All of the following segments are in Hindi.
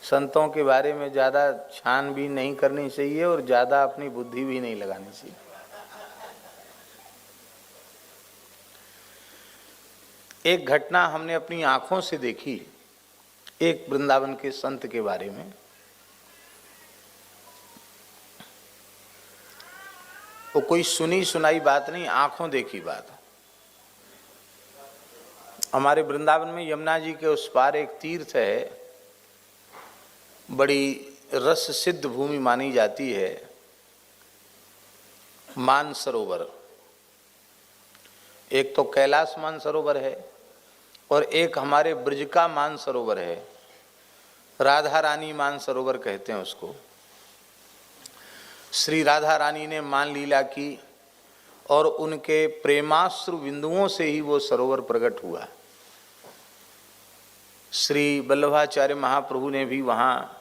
संतों के बारे में ज़्यादा छानबीन नहीं करनी चाहिए और ज़्यादा अपनी बुद्धि भी नहीं लगानी चाहिए। एक घटना हमने अपनी आंखों से देखी, एक वृंदावन के संत के बारे में। वो कोई सुनी सुनाई बात नहीं, आंखों देखी बात। हमारे वृंदावन में यमुना जी के उस पार एक तीर्थ है, बड़ी रस सिद्ध भूमि मानी जाती है, मानसरोवर। एक तो कैलाश मानसरोवर है और एक हमारे ब्रज का मानसरोवर है, राधा रानी मानसरोवर कहते हैं उसको। श्री राधा रानी ने मान लीला की और उनके प्रेमाश्रु बिंदुओं से ही वो सरोवर प्रकट हुआ। श्री वल्लभाचार्य महाप्रभु ने भी वहाँ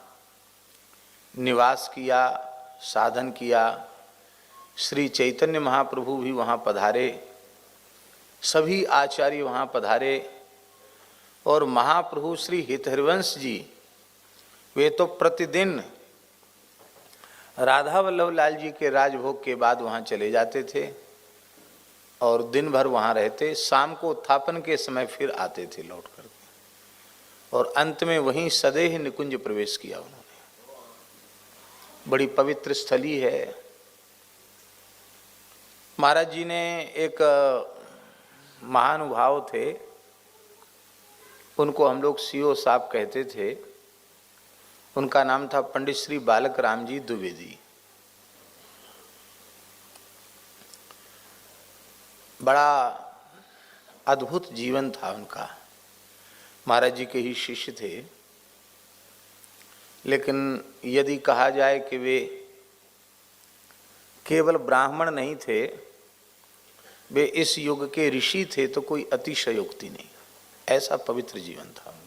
निवास किया, साधन किया। श्री चैतन्य महाप्रभु भी वहाँ पधारे, सभी आचार्य वहाँ पधारे। और महाप्रभु श्री हितहरिवंश जी वे तो प्रतिदिन राधा वल्लभ लाल जी के राजभोग के बाद वहाँ चले जाते थे और दिन भर वहाँ रहते। शाम को उत्थापन के समय फिर आते थे लौट कर, और अंत में वहीं सदेह निकुंज प्रवेश किया उन्होंने। बड़ी पवित्र स्थली है। महाराज जी ने एक महानुभाव थे, उनको हम लोग सीओ साहब कहते थे। उनका नाम था पंडित श्री बालक राम जी द्विवेदी। बड़ा अद्भुत जीवन था उनका। महाराज जी के ही शिष्य थे, लेकिन यदि कहा जाए कि वे केवल ब्राह्मण नहीं थे, वे इस युग के ऋषि थे तो कोई अतिशयोक्ति नहीं। ऐसा पवित्र जीवन था उनका।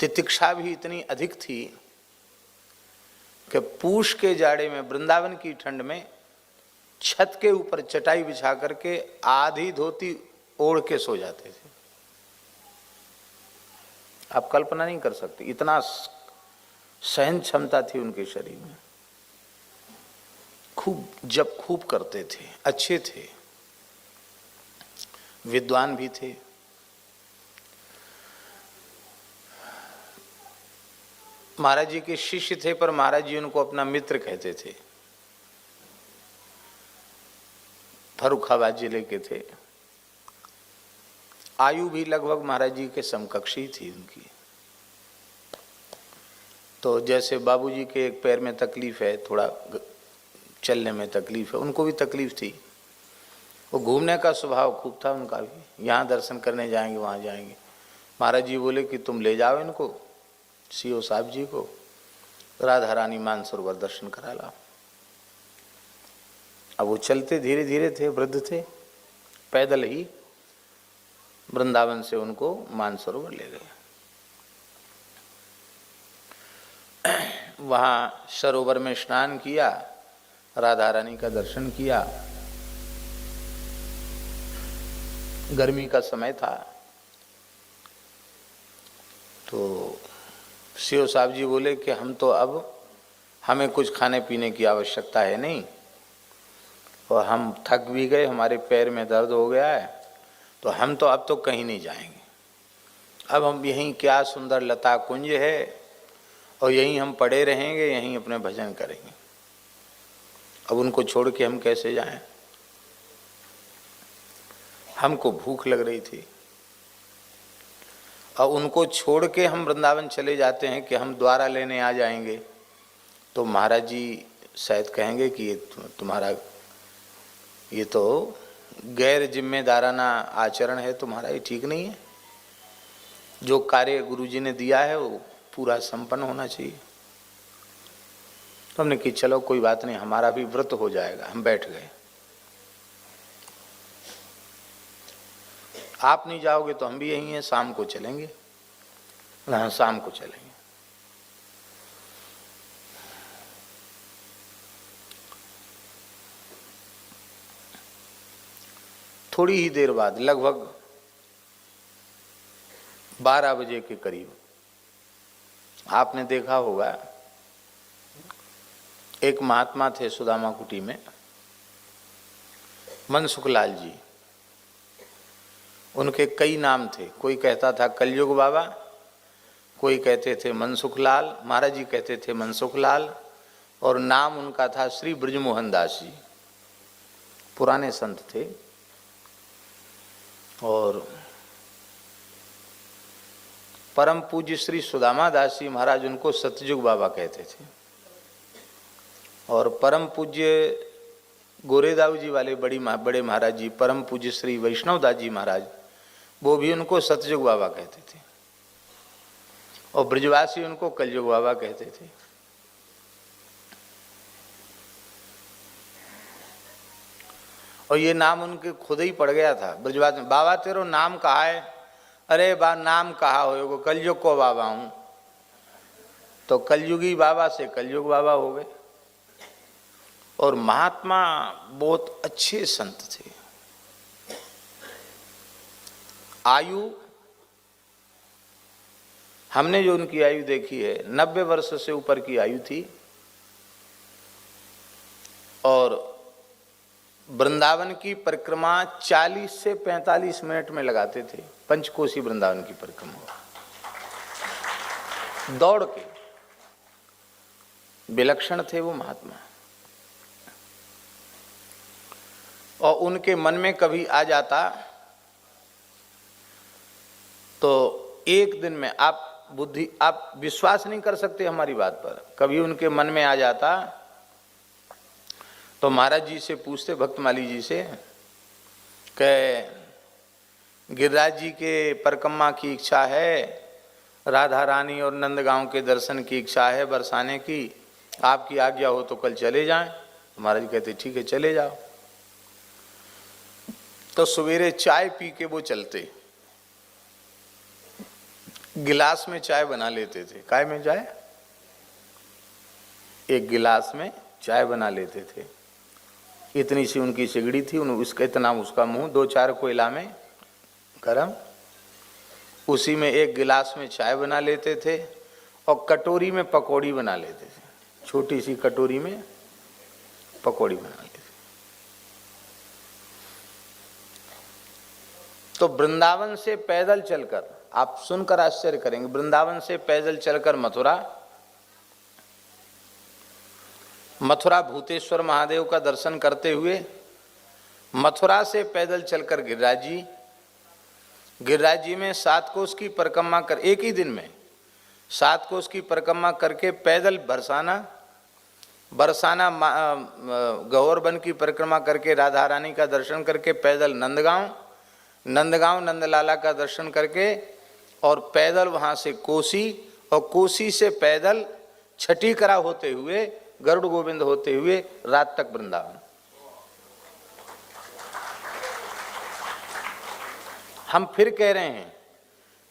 तितिक्षा भी इतनी अधिक थी कि पूष के जाड़े में, वृंदावन की ठंड में, छत के ऊपर चटाई बिछा करके आधी धोती ओढ़ के सो जाते थे। आप कल्पना नहीं कर सकते, इतना सहन क्षमता थी उनके शरीर में। खूब जप खूब करते थे, अच्छे थे, विद्वान भी थे। महाराज जी के शिष्य थे, पर महाराज जी उनको अपना मित्र कहते थे। फर्रुखाबाद जिले के थे। आयु भी लगभग महाराज जी के समकक्षी थी उनकी। तो जैसे बाबूजी के एक पैर में तकलीफ है, थोड़ा चलने में तकलीफ है, उनको भी तकलीफ थी। वो घूमने का स्वभाव खूब था उनका भी। यहाँ दर्शन करने जाएंगे, वहाँ जाएंगे। महाराज जी बोले कि तुम ले जाओ इनको, सीओ साहब जी को, राधा रानी मानसरोवर दर्शन करा लाओ। अब वो चलते धीरे धीरे थे, वृद्ध थे, पैदल ही वृंदावन से उनको मानसरोवर ले गए। वहाँ सरोवर में स्नान किया, राधा रानी का दर्शन किया। गर्मी का समय था, तो सीओ साहब जी बोले कि हम तो अब, हमें कुछ खाने पीने की आवश्यकता है नहीं, और हम थक भी गए, हमारे पैर में दर्द हो गया है, तो हम तो अब तो कहीं नहीं जाएंगे। अब हम यहीं, क्या सुंदर लता कुंज है, और यहीं हम पड़े रहेंगे, यहीं अपने भजन करेंगे। अब उनको छोड़ के हम कैसे जाएं? हमको भूख लग रही थी, और उनको छोड़ के हम वृंदावन चले जाते हैं कि हम द्वारा लेने आ जाएंगे, तो महाराज जी शायद कहेंगे कि ये तुम्हारा, ये तो गैर जिम्मेदाराना आचरण है तुम्हारा, ये ठीक नहीं है। जो कार्य गुरुजी ने दिया है वो पूरा संपन्न होना चाहिए। तो हमने कि चलो कोई बात नहीं, हमारा भी व्रत हो जाएगा। हम बैठ गए। आप नहीं जाओगे तो हम भी यहीं हैं, शाम को चलेंगे। हाँ, शाम को चलेंगे। थोड़ी ही देर बाद, लगभग 12 बजे के करीब, आपने देखा होगा, एक महात्मा थे सुदामा कुटी में, मनसुखलाल जी। उनके कई नाम थे, कोई कहता था कलयुग बाबा, कोई कहते थे मनसुखलाल, महाराज जी कहते थे मनसुखलाल, और नाम उनका था श्री ब्रजमोहन दास जी। पुराने संत थे। और परम पूज्य श्री सुदामा दास जी महाराज उनको सतयुग बाबा कहते थे। और परम पूज्य गोरेदाऊ जी वाले बड़े महाराज जी, परम पूज्य श्री वैष्णव दास जी महाराज, वो भी उनको सतयुग बाबा कहते थे। और ब्रजवासी उनको कलयुग बाबा कहते थे। और ये नाम उनके खुद ही पड़ गया था ब्रजवासी में। बाबा तेरो नाम कहा है? अरे बा नाम कहा हो, कलयुग को बाबा हूं। तो कलयुगी बाबा से कलयुग बाबा हो गए। और महात्मा बहुत अच्छे संत थे। आयु, हमने जो उनकी आयु देखी है 90 वर्ष से ऊपर की आयु थी। और वृंदावन की परिक्रमा 40 से 45 मिनट में लगाते थे। पंचकोशी वृंदावन की परिक्रमा दौड़ के। विलक्षण थे वो महात्मा। और उनके मन में कभी आ जाता तो एक दिन में आप विश्वास नहीं कर सकते हमारी बात पर, कभी उनके मन में आ जाता तो महाराज जी से पूछते, भक्तमाली जी से, कि गिरिराज जी के परिक्रमा की इच्छा है, राधा रानी और नंदगांव के दर्शन की इच्छा है बरसाने की, आपकी आज्ञा हो तो कल चले जाएं। महाराज जी कहते ठीक है चले जाओ। तो सवेरे चाय पी के वो चलते, गिलास में चाय बना लेते थे। काय में चाय? एक गिलास में चाय बना लेते थे। इतनी सी उनकी सिगड़ी थी, उसका इतना उसका मुंह, 2-4 कोयला में गरम, उसी में एक गिलास में चाय बना लेते थे। और कटोरी में पकौड़ी बना लेते थे, छोटी सी कटोरी में पकौड़ी बना लेते थे। तो वृंदावन से पैदल चलकर, आप सुनकर आश्चर्य करेंगे, वृंदावन से पैदल चलकर मथुरा भूतेश्वर महादेव का दर्शन करते हुए, मथुरा से पैदल चलकर गिरिराज जी में 7 कोस की परिक्रमा कर, एक ही दिन में 7 कोस की परिक्रमा करके पैदल बरसाना गौर वन की परिक्रमा करके राधा रानी का दर्शन करके पैदल नंदगांव नंदलाला का दर्शन करके, और पैदल वहाँ से कोसी, और कोसी से पैदल छठीकरा होते हुए, गरुड़ गोविंद होते हुए रात तक वृंदावन। हम फिर कह रहे हैं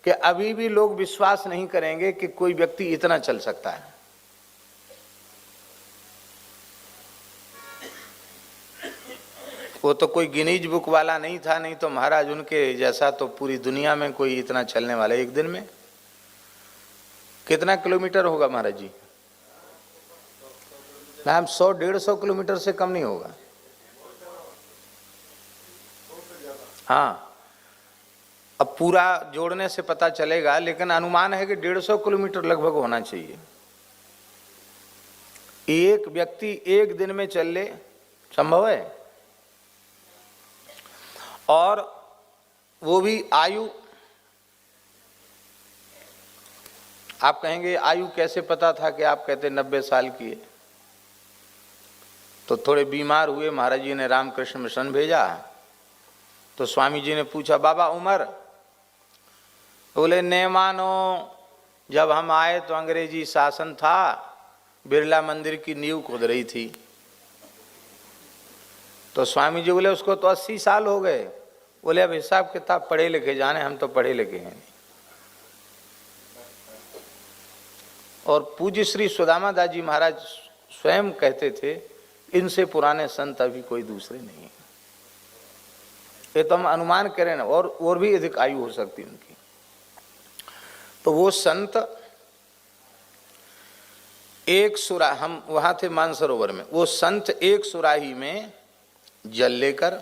कि अभी भी लोग विश्वास नहीं करेंगे कि कोई व्यक्ति इतना चल सकता है। वो तो कोई गिनीज बुक वाला नहीं था, नहीं तो महाराज उनके जैसा तो पूरी दुनिया में कोई इतना चलने वाला। एक दिन में कितना किलोमीटर होगा महाराज जी? हम 100-150 किलोमीटर से कम नहीं होगा। हाँ, अब पूरा जोड़ने से पता चलेगा, लेकिन अनुमान है कि 150 किलोमीटर लगभग होना चाहिए। एक व्यक्ति एक दिन में चल ले, संभव है? और वो भी आयु, आप कहेंगे आयु कैसे पता था कि आप कहते 90 साल की है? तो थोड़े बीमार हुए, महाराज जी ने रामकृष्ण मिशन भेजा। तो स्वामी जी ने पूछा, बाबा उम्र? बोले ने मानो, जब हम आए तो अंग्रेजी शासन था, बिरला मंदिर की नींव खोद रही थी। तो स्वामी जी बोले उसको तो 80 साल हो गए। बोले अब हिसाब किताब पढ़े लिखे जाने, हम तो पढ़े लिखे हैं नहीं। और पूज्य श्री सुदामा दास जी महाराज स्वयं कहते थे, इनसे पुराने संत अभी कोई दूसरे नहीं है। ये तो हम अनुमान करें ना, और भी अधिक आयु हो सकती उनकी। तो वो संत एक सुरा, हम वहां थे मानसरोवर में, वो संत एक सुराही में जल लेकर,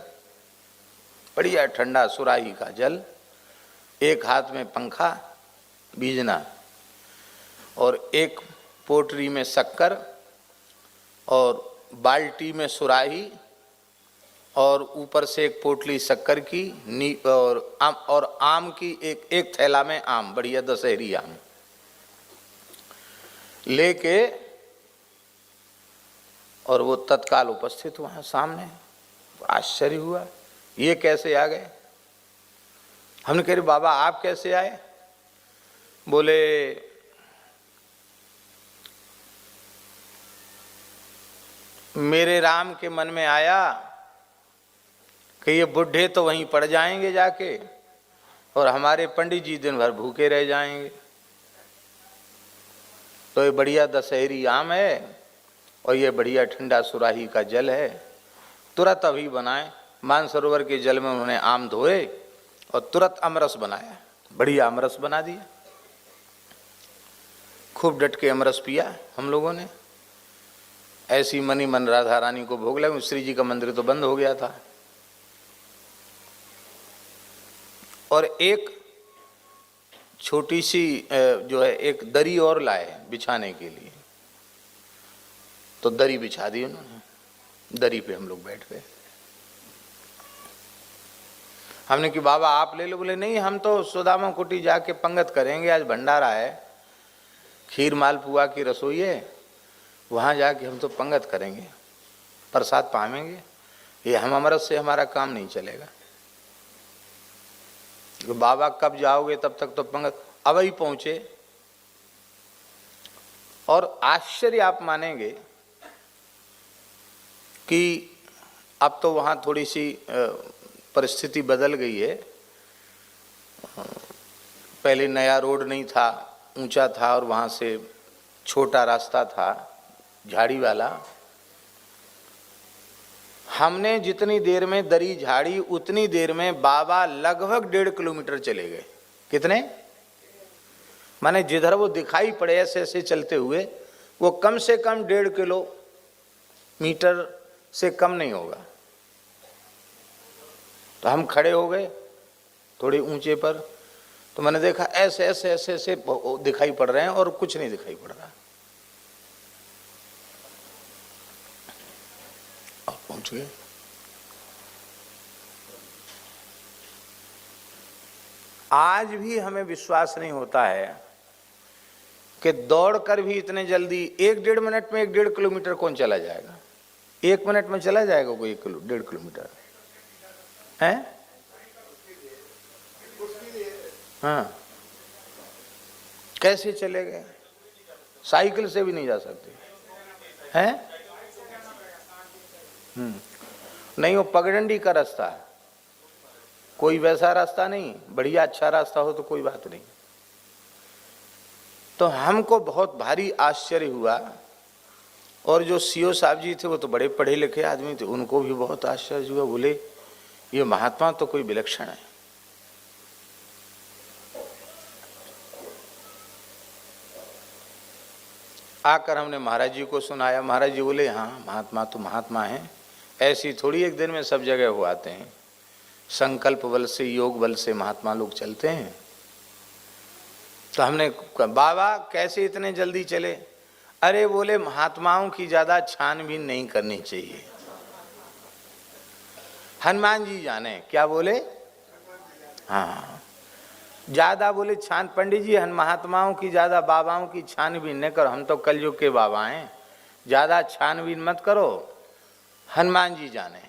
बढ़िया ठंडा सुराही का जल, एक हाथ में पंखा बीजना और एक पोटरी में शक्कर और बाल्टी में सुराही और ऊपर से एक पोटली शक्कर की और आम की एक थैला में आम, बढ़िया दशहरी आम लेके, और वो तत्काल उपस्थित वहां सामने। आश्चर्य हुआ, ये कैसे आ गए? हमने कह रहे बाबा आप कैसे आए? बोले मेरे राम के मन में आया कि ये बुढ़े तो वहीं पड़ जाएंगे जाके और हमारे पंडित जी दिन भर भूखे रह जाएंगे, तो ये बढ़िया दशहरी आम है और ये बढ़िया ठंडा सुराही का जल है, तुरंत अभी बनाए। मानसरोवर के जल में उन्होंने आम धोए और तुरंत अमरस बनाया, बढ़िया अमरस बना दिया। खूब डट के अमरस पिया हम लोगों ने। ऐसी मनी मन राधा रानी को भोग लगा। श्री जी का मंदिर तो बंद हो गया था। और एक छोटी सी जो है एक दरी और लाए बिछाने के लिए, तो दरी बिछा दी उन्होंने। दरी पे हम लोग बैठ गए। हमने कि बाबा आप ले लो। बोले नहीं, हम तो सुदामा कुटी जाके पंगत करेंगे, आज भंडारा है, खीर मालपुआ की रसोई है, वहाँ जाके हम तो पंगत करेंगे, प्रसाद पावेंगे, ये हम अमरस से हमारा काम नहीं चलेगा। तो बाबा कब जाओगे, तब तक तो पंगत। अब ही पहुँचे और आश्चर्य आप मानेंगे कि अब तो वहाँ थोड़ी सी परिस्थिति बदल गई है। पहले नया रोड नहीं था, ऊंचा था और वहाँ से छोटा रास्ता था झाड़ी वाला। हमने जितनी देर में दरी झाड़ी उतनी देर में बाबा लगभग 1.5 किलोमीटर चले गए। कितने? माने जिधर वो दिखाई पड़े ऐसे ऐसे चलते हुए, वो कम से कम 1.5 किलोमीटर से कम नहीं होगा। तो हम खड़े हो गए थोड़े ऊंचे पर, तो मैंने देखा ऐसे ऐसे ऐसे ऐसे दिखाई पड़ रहे हैं और कुछ नहीं दिखाई पड़ रहा। और पहुंच गए। आज भी हमें विश्वास नहीं होता है कि दौड़कर भी इतने जल्दी 1-1.5 मिनट में 1-1.5 किलोमीटर कौन चला जाएगा? 1 मिनट में चला जाएगा कोई 1-1.5 किलोमीटर है? हाँ, कैसे चले गए? साइकिल से भी नहीं जा सकते हैं? नहीं, वो पगडंडी का रास्ता है, कोई वैसा रास्ता नहीं। बढ़िया अच्छा रास्ता हो तो कोई बात नहीं। तो हमको बहुत भारी आश्चर्य हुआ। और जो सीओ साहब जी थे वो तो बड़े पढ़े लिखे आदमी थे, उनको भी बहुत आश्चर्य हुआ। बोले ये महात्मा तो कोई विलक्षण है। आकर हमने महाराज जी को सुनाया। महाराज जी बोले हाँ, महात्मा तो महात्मा हैं, ऐसी थोड़ी एक दिन में सब जगह हो आते हैं। संकल्प बल से, योग बल से महात्मा लोग चलते हैं। तो हमने बाबा कैसे इतने जल्दी चले? अरे बोले महात्माओं की ज्यादा छानबीन नहीं करनी चाहिए, हनुमान जी जाने। क्या बोले? हाँ, ज्यादा बोले छान, पंडित जी महात्माओं की ज्यादा, बाबाओं की छानबीन न करो, हम तो कलयुग के बाबा हैं, ज्यादा छानबीन मत करो, हनुमान जी जाने।